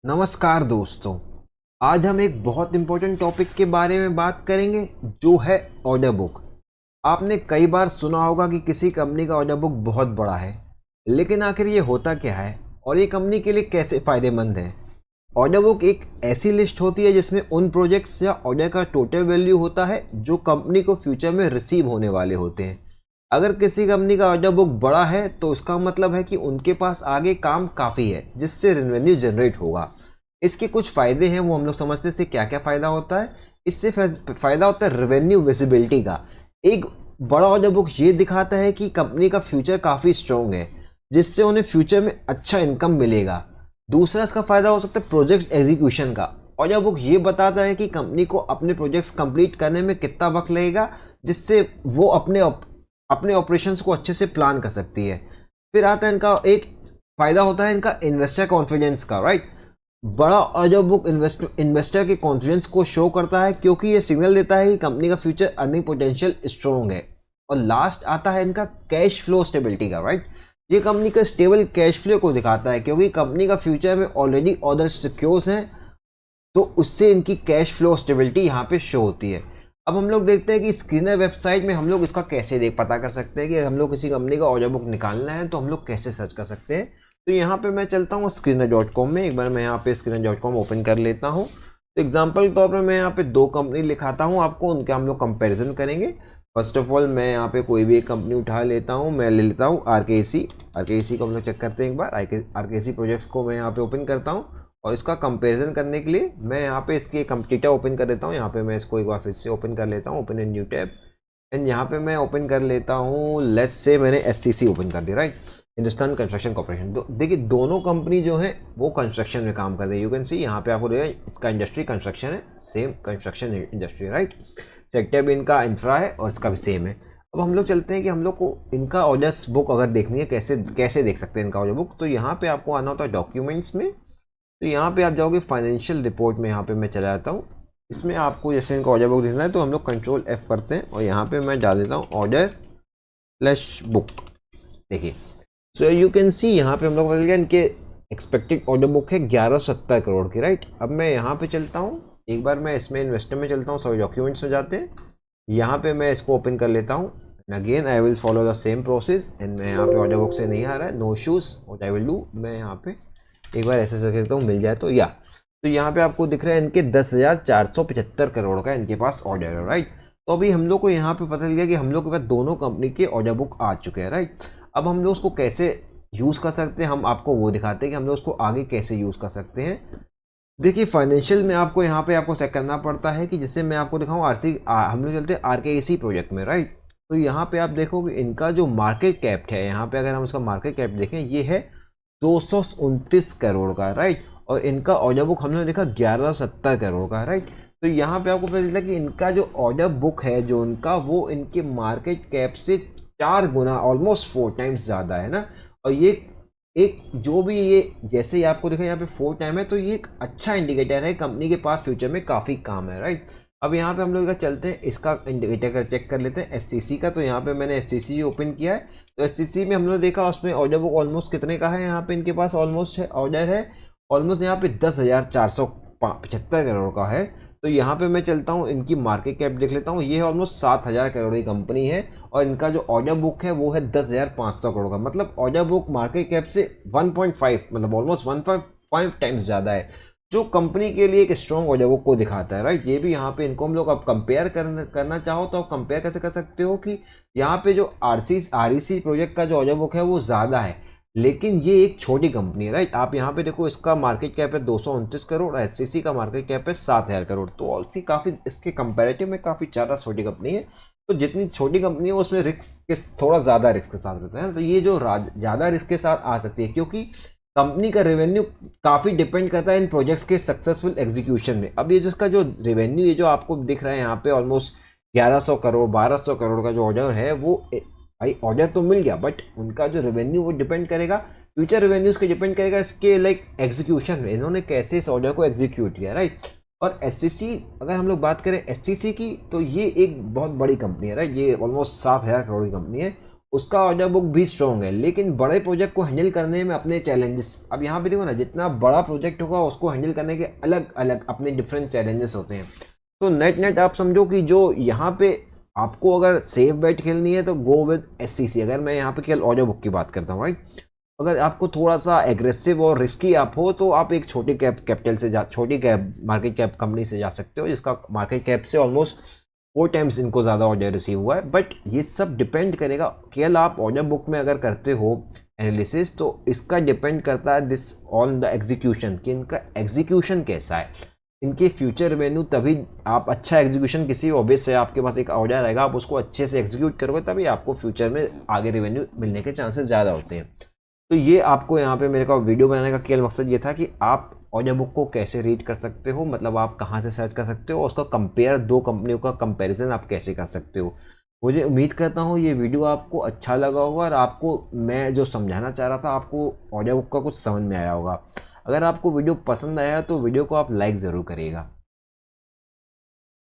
नमस्कार दोस्तों। आज हम एक बहुत इम्पोर्टेंट टॉपिक के बारे में बात करेंगे जो है ऑर्डर बुक। आपने कई बार सुना होगा कि किसी कंपनी का ऑर्डर बुक बहुत बड़ा है, लेकिन आखिर ये होता क्या है और ये कंपनी के लिए कैसे फ़ायदेमंद है। ऑर्डर बुक एक ऐसी लिस्ट होती है जिसमें उन प्रोजेक्ट्स या ऑर्डर का टोटल वैल्यू होता है जो कंपनी को फ्यूचर में रिसीव होने वाले होते हैं। अगर किसी कंपनी का ऑर्डर बुक बड़ा है तो इसका मतलब है कि उनके पास आगे काम काफ़ी है जिससे रेवेन्यू जनरेट होगा। इसके कुछ फ़ायदे हैं, वो हम लोग समझते हैं इससे क्या क्या फ़ायदा होता है। इससे फ़ायदा होता है रेवेन्यू विजिबिलिटी का। एक बड़ा ऑर्डर बुक ये दिखाता है कि कंपनी का फ्यूचर काफ़ी स्ट्रॉन्ग है जिससे उन्हें फ्यूचर में अच्छा इनकम मिलेगा। दूसरा इसका फ़ायदा हो सकता है प्रोजेक्ट एग्जीक्यूशन का। ऑर्डर बुक ये बताता है कि कंपनी को अपने प्रोजेक्ट्स कंप्लीट करने में कितना वक्त लगेगा, जिससे वो अपने ऑपरेशंस को अच्छे से प्लान कर सकती है। फिर आता है इनका एक फ़ायदा होता है इनका इन्वेस्टर कॉन्फिडेंस का, राइट। बड़ा ऑर्डर बुक इन्वेस्टर के कॉन्फिडेंस को शो करता है क्योंकि ये सिग्नल देता है कि कंपनी का फ्यूचर अर्निंग पोटेंशियल स्ट्रॉन्ग है। और लास्ट आता है इनका कैश फ्लो स्टेबिलिटी का, राइट। ये कंपनी का स्टेबल कैश फ्लो को दिखाता है क्योंकि कंपनी का फ्यूचर में ऑलरेडी ऑर्डर सिक्योर्स हैं, तो उससे इनकी कैश फ्लो स्टेबिलिटी यहाँ पे शो होती है। अब हम लोग देखते हैं कि स्क्रीनर पता कर सकते हैं कि हम लोग किसी कंपनी का ऑर्डर बुक निकालना है तो हम लोग कैसे सर्च कर सकते हैं। तो यहाँ पे मैं चलता हूँ screener.com में। एक बार मैं यहाँ पे screener.com ओपन कर लेता हूँ। तो एग्जांपल के तौर पर मैं यहाँ पे दो कंपनी लिखाता हूँ आपको, उनका हम लोग कंपैरिजन करेंगे। फर्स्ट ऑफ ऑल मैं यहाँ पे कोई भी एक कंपनी उठा लेता हूँ। मैं ले लेता हूँ आरकेसी को हम लोग चेक करते हैं एक बार। आरकेसी प्रोजेक्ट्स को मैं यहाँ पे ओपन करता हूँ और इसका कंपैरिजन करने के लिए मैं यहाँ पे इसके कंपटीटर ओपन कर देता हूँ। यहाँ पे मैं इसको एक बार फिर से ओपन कर लेता हूँ, open in new tab. And यहाँ पे मैं ओपन कर लेता हूँ, लेट्स से मैंने एससीसी ओपन कर दिया, राइट, हिंदुस्तान कंस्ट्रक्शन कॉर्पोरेशन। देखिए दोनों कंपनी जो है वो कंस्ट्रक्शन में काम कर रही है। यू कैन सी यहाँ पे आपको देखा इसका इंडस्ट्री कंस्ट्रक्शन है, same construction industry, right. Sector भी इनका इंफ्रा है और इसका भी सेम है। अब हम लोग चलते हैं कि हम लोग को इनका ऑर्डर्स बुक अगर देखनी है कैसे कैसे देख सकते हैं इनका ऑर्डर बुक। तो यहाँ पे आपको आना होता है डॉक्यूमेंट्स में। तो यहाँ पे आप जाओगे फाइनेंशियल रिपोर्ट में। यहाँ पे मैं चला जाता हूँ। इसमें आपको जैसे इनका ऑर्डर बुक देखना है तो हम लोग कंट्रोल F करते हैं और यहाँ पे मैं डाल देता हूँ ऑर्डर फ्लैश बुक। देखिए सो यू कैन सी यहाँ पे हम लोग मिल गया इनके एक्सपेक्टेड ऑर्डर बुक है 1170 करोड़ की, राइट। अब मैं यहाँ पे चलता हूँ एक बार, मैं इसमें इन्वेस्टर में चलता हूँ, सॉरी डॉक्यूमेंट्स में जाते हैं। यहाँ पे मैं इसको ओपन कर लेता हूँ। Again I will follow the same process. And मैं यहाँ पे ऑर्डर बुक से नहीं आ रहा है, no issues, what I will do, मैं यहाँ पे एक बार ऐसे करता हूँ, मिल जाए तो या। तो यहाँ पे आपको दिख रहा है इनके 10,475 करोड़ का इनके पास ऑर्डर है, राइट। तो अभी हम लोग को यहाँ पे पता चल गया कि हम लोग के पास दोनों कंपनी के ऑर्डर बुक आ चुके हैं, राइट। अब हम लोग उसको कैसे यूज़ कर सकते हैं, हम आपको वो दिखाते हैं कि हम लोग उसको आगे कैसे यूज़ कर सकते हैं। देखिए फाइनेंशियल में आपको यहाँ पे आपको चेक करना पड़ता है कि जैसे मैं आपको दिखाऊँ हम लोग चलते हैं आरकेएसी प्रोजेक्ट में, राइट। तो यहाँ पे आप देखोगे इनका जो मार्केट कैप है, यहाँ पे अगर हम इसका मार्केट कैप देखें ये है 229 करोड़ का, राइट। और इनका ऑर्डर बुक हमने देखा 1170 करोड़ का, राइट। तो यहाँ पे आपको पता चलता है कि इनका जो ऑर्डर बुक है जो उनका, वो इनके मार्केट कैप से 4 गुना, ऑलमोस्ट 4 टाइम्स ज़्यादा है ना। और ये एक जो भी ये जैसे ही आपको देखा यहाँ पे 4 टाइम है, तो ये एक अच्छा इंडिकेटर है कंपनी के पास फ्यूचर में काफ़ी काम है, राइट। अब यहाँ पे हम लोग चलते हैं इसका इंडिकेटर का चेक कर लेते हैं एससीसी का। तो यहाँ पे मैंने एससीसी ओपन किया है। तो एससीसी में हम लोग देखा उसमें ऑर्डर बुक ऑलमोस्ट कितने का है, यहाँ पे इनके पास ऑलमोस्ट है ऑर्डर है ऑलमोस्ट यहाँ पे 10,475 करोड़ का है। तो यहाँ पे मैं चलता हूँ इनकी मार्केट कैप देख लेता हूँ। ये है ऑलमोस्ट 7,000 करोड़ की कंपनी है और इनका जो ऑर्डर बुक है वो है 10,500 करोड़ का। मतलब ऑर्डर बुक मार्केट कैप से 1.5 मतलब ऑलमोस्ट 1.5 टाइम्स ज़्यादा है, जो कंपनी के लिए एक स्ट्रॉन्ग ऑर्डर बुक को दिखाता है, राइट। ये भी यहाँ पे इनको हम लोग अब कंपेयर करना चाहो तो आप कंपेयर कैसे कर सकते हो कि यहाँ पे जो आरईसी प्रोजेक्ट का जो ऑर्डर बुक है वो ज़्यादा है, लेकिन ये एक छोटी कंपनी है, राइट। आप यहाँ पे देखो इसका मार्केट कैप है 229 करोड़, एससीसी का मार्केट कैप है 7,000 करोड़। तो ऑल्सी काफ़ी इसके कंपैरेटिव में काफ़ी ज़्यादा छोटी कंपनी है। तो जितनी छोटी कंपनी है उसमें रिस्क के थोड़ा ज़्यादा रिस्क के साथ रहता है। तो ये जो ज़्यादा रिस्क के साथ आ सकती है क्योंकि कंपनी का रेवेन्यू काफ़ी डिपेंड करता है इन प्रोजेक्ट्स के सक्सेसफुल एग्जीक्यूशन में। अब ये जिसका जो रेवेन्यू ये जो आपको दिख रहा है यहाँ पे ऑलमोस्ट 1100 करोड़ 1200 करोड़ का जो ऑर्डर है, वो भाई ऑर्डर तो मिल गया बट उनका जो रेवेन्यू वो डिपेंड करेगा, फ्यूचर रेवेन्यूज के डिपेंड करेगा इसके लाइक एग्जीक्यूशन में, इन्होंने कैसे इस ऑर्डर को एग्जीक्यूट किया, राइट। और एससीसी अगर हम लोग बात करें एससीसी की, तो ये एक बहुत बड़ी कंपनी है, राइट। ये ऑलमोस्ट 7,000 करोड़ की कंपनी है। उसका ऑर्डर बुक भी स्ट्रॉन्ग है, लेकिन बड़े प्रोजेक्ट को हैंडल करने में अपने चैलेंजेस, अब यहाँ पे देखो ना, जितना बड़ा प्रोजेक्ट होगा उसको हैंडल करने के अलग अलग अपने डिफरेंट चैलेंजेस होते हैं। तो नेट नेट आप समझो कि जो यहाँ पे आपको अगर सेफ बेट खेलनी है तो गो विद SCC। अगर मैं यहाँ पे केवल ऑडियो बुक की बात करता हूँ, राइट। अगर आपको थोड़ा सा एग्रेसिव और रिस्की आप हो तो आप एक छोटी कैपिटल से छोटी कैप मार्केट कैप कंपनी से जा सकते हो, जिसका मार्केट कैप से ऑलमोस्ट 4 टाइम्स इनको ज़्यादा ऑर्डर रिसीव हुआ है। बट ये सब डिपेंड करेगा, केवल आप ऑर्डर बुक में अगर करते हो एनालिसिस तो इसका डिपेंड करता है दिस ऑन द एग्जीक्यूशन, कि इनका एग्जीक्यूशन कैसा है, इनके फ्यूचर रेवेन्यू। तभी आप अच्छा एग्जीक्यूशन, किसी ऑब्वियस से आपके पास एक ऑर्डर आएगा, आप उसको अच्छे से एग्जीक्यूट करोगे तभी आपको फ्यूचर में आगे रेवेन्यू मिलने के चांसेस ज़्यादा होते हैं। तो ये आपको यहाँ पे मेरे को वीडियो बनाने का केवल मकसद ये था कि आप ऑडियो बुक को कैसे रीड कर सकते हो, मतलब आप कहाँ से सर्च कर सकते हो, और उसका कंपेयर, दो कंपनियों का कंपैरिजन आप कैसे कर सकते हो। मुझे उम्मीद करता हूँ ये वीडियो आपको अच्छा लगा होगा और आपको मैं जो समझाना चाह रहा था आपको ऑडियो बुक का कुछ समझ में आया होगा। अगर आपको वीडियो पसंद आया तो वीडियो को आप लाइक ज़रूर करिएगा।